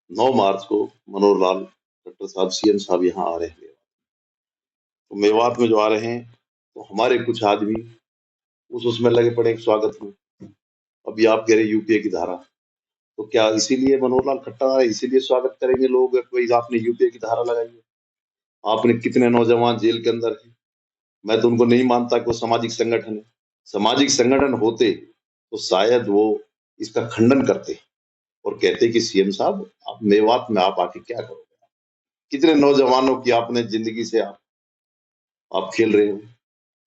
9 मार्च को मनोहर लाल खट्टर साहब सीएम साहब यहाँ आ रहे हैं। तो मेवात में जो आ रहे हैं, तो हमारे कुछ आदमी उसमें लगे पड़े हैं स्वागत में। अभी आप कह रहे यूपीए की धारा, तो क्या इसीलिए मनोहर लाल खट्टर आ रहे हैं, इसीलिए स्वागत करेंगे लोग? कोई आपने यूपीए की धारा लगाई है? आपने कितने नौजवान जेल के अंदर है? मैं तो उनको नहीं मानता कि वो सामाजिक संगठन है। सामाजिक संगठन होते तो शायद वो इसका खंडन करते और कहते कि सीएम साहब आप मेवात में आप आके क्या करोगे? कितने नौजवानों की आपने जिंदगी से आप खेल रहे हो।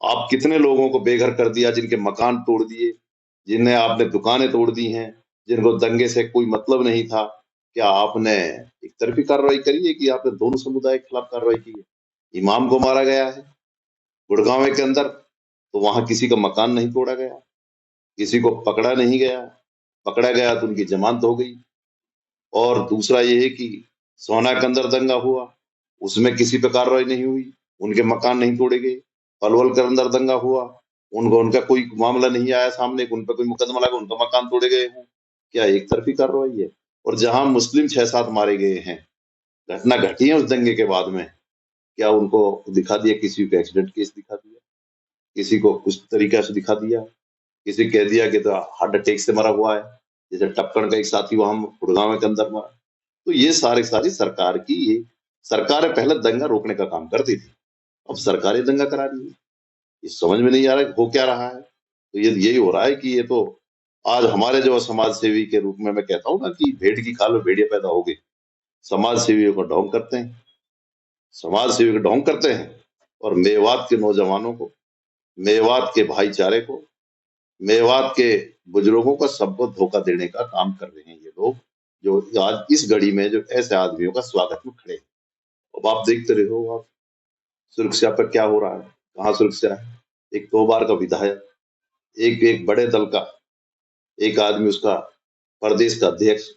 आप कितने लोगों को बेघर कर दिया, जिनके मकान तोड़ दिए, जिन्हें आपने दुकानें तोड़ दी हैं, जिनको दंगे से कोई मतलब नहीं था। क्या आपने एक तरफी कार्रवाई करी है कि आपने दोनों समुदाय के खिलाफ कार्रवाई की है? इमाम को मारा गया है गुड़गांव के अंदर, तो वहां किसी का मकान नहीं तोड़ा गया, किसी को पकड़ा नहीं गया, पकड़ा गया तो उनकी जमानत हो गई। और दूसरा ये है कि सोना के अंदर दंगा हुआ, उसमें किसी पे कार्रवाई नहीं हुई, उनके मकान नहीं तोड़े गए। पलवल के अंदर दंगा हुआ, उनको उनका कोई मामला नहीं आया सामने, उन पर कोई मुकदमा लगा, उनका मकान तोड़े गए हों। क्या एक तरफी कार्रवाई है? और जहां मुस्लिम 6-7 मारे गए हैं, घटना घटी है उस दंगे के बाद में, क्या उनको दिखा दिया? किसी को एक्सीडेंट केस दिखा दिया, किसी को कुछ तरीका से दिखा दिया, किसी कह दिया कि तो हार्ट अटैक से मरा हुआ है, जैसे टक्कड़ का एक साथी वहां गुड़गांव के अंदर मरा। तो ये सारी सरकार की ये सरकारें पहले दंगा रोकने का काम करती थी, अब सरकारें दंगा करा रही है। ये समझ में नहीं आ रहा है हो क्या रहा है। तो ये यही हो रहा है कि ये तो आज हमारे जो समाज सेवी के रूप में मैं कहता हूँ ना कि भेड़ की खाल में भेड़िया पैदा हो गई। समाज सेवियों को ढोंग करते हैं, समाज सेवी को ढोंग करते हैं, और मेवात के नौजवानों को, मेवात के भाईचारे को, मेवात के बुजुर्गों को सबको धोखा देने का काम कर रहे हैं ये लोग, जो आज इस घड़ी में जो ऐसे आदमियों का स्वागत में खड़े हैं। अब आप देखते रहो, आप सुरक्षा पर क्या हो रहा है, कहाँ सुरक्षा है। एक 2 बार का विधायक, एक एक बड़े दल का एक आदमी, उसका प्रदेश का अध्यक्ष,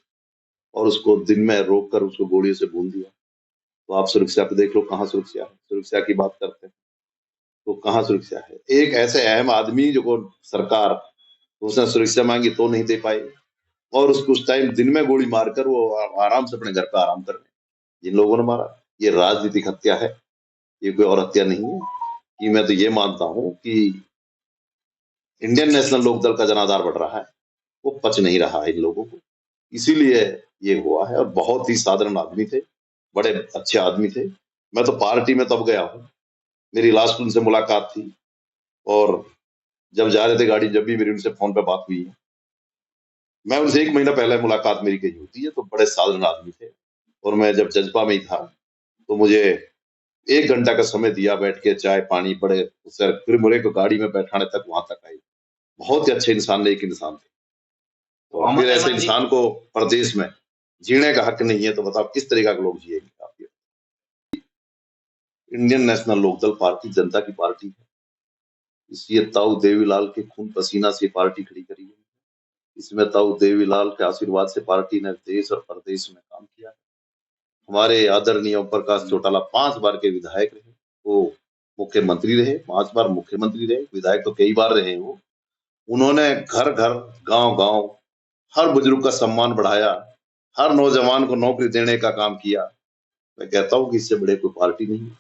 और उसको दिन में रोक कर उसको गोलियों से भून दिया। तो आप सुरक्षा पे देख लो, कहाँ सुरक्षा है? सुरक्षा की बात करते हैं तो कहाँ सुरक्षा है? एक ऐसे अहम आदमी जो को सरकार, उसने सुरक्षा मांगी तो नहीं दे पाए, और उसको उस टाइम दिन में गोली मारकर वो आराम से अपने घर पे आराम कर रहे हैं। जिन लोगों ने मारा, ये राजनीतिक हत्या है, ये कोई और हत्या नहीं है। कि मैं तो ये मानता हूँ कि इंडियन नेशनल लोकदल का जनाधार बढ़ रहा है, वो पच नहीं रहा है इन लोगों को, इसीलिए ये हुआ है। और बहुत ही साधारण आदमी थे, बड़े अच्छे आदमी थे। मैं तो पार्टी में तब गया हूँ, मेरी लास्ट उनसे मुलाकात थी, और जब जा रहे थे गाड़ी, जब भी मेरी उनसे फोन पे बात हुई है, मैं उनसे 1 महीना पहले मुलाकात मेरी कही होती है, तो बड़े साधारण आदमी थे। और मैं जब जजपा में ही था, तो मुझे 1 घंटा का समय दिया, बैठ के चाय पानी पड़े, सर फिर मुझे को गाड़ी में बैठाने तक वहां तक आई। बहुत ही अच्छे इंसान, नेक इंसान थे। तो फिर ऐसे इंसान को प्रदेश में जीने का हक नहीं है, तो बताओ किस तरीका के लोग जिएंगे? आप ये इंडियन नेशनल लोकदल पार्टी जनता की पार्टी है, इसलिए ताऊ देवीलाल के खून पसीना से पार्टी खड़ी करी है। इसमें ताऊ देवीलाल के आशीर्वाद से पार्टी ने देश और प्रदेश में काम किया है। हमारे आदरणीय ओम प्रकाश चौटाला 5 बार के विधायक रहे, वो मुख्यमंत्री रहे, 5 बार मुख्यमंत्री रहे, विधायक तो कई बार रहे वो। उन्होंने घर घर, गांव गांव हर बुजुर्ग का सम्मान बढ़ाया, हर नौजवान को नौकरी देने का काम किया। मैं कहता हूँ कि इससे बड़े कोई पार्टी नहीं है।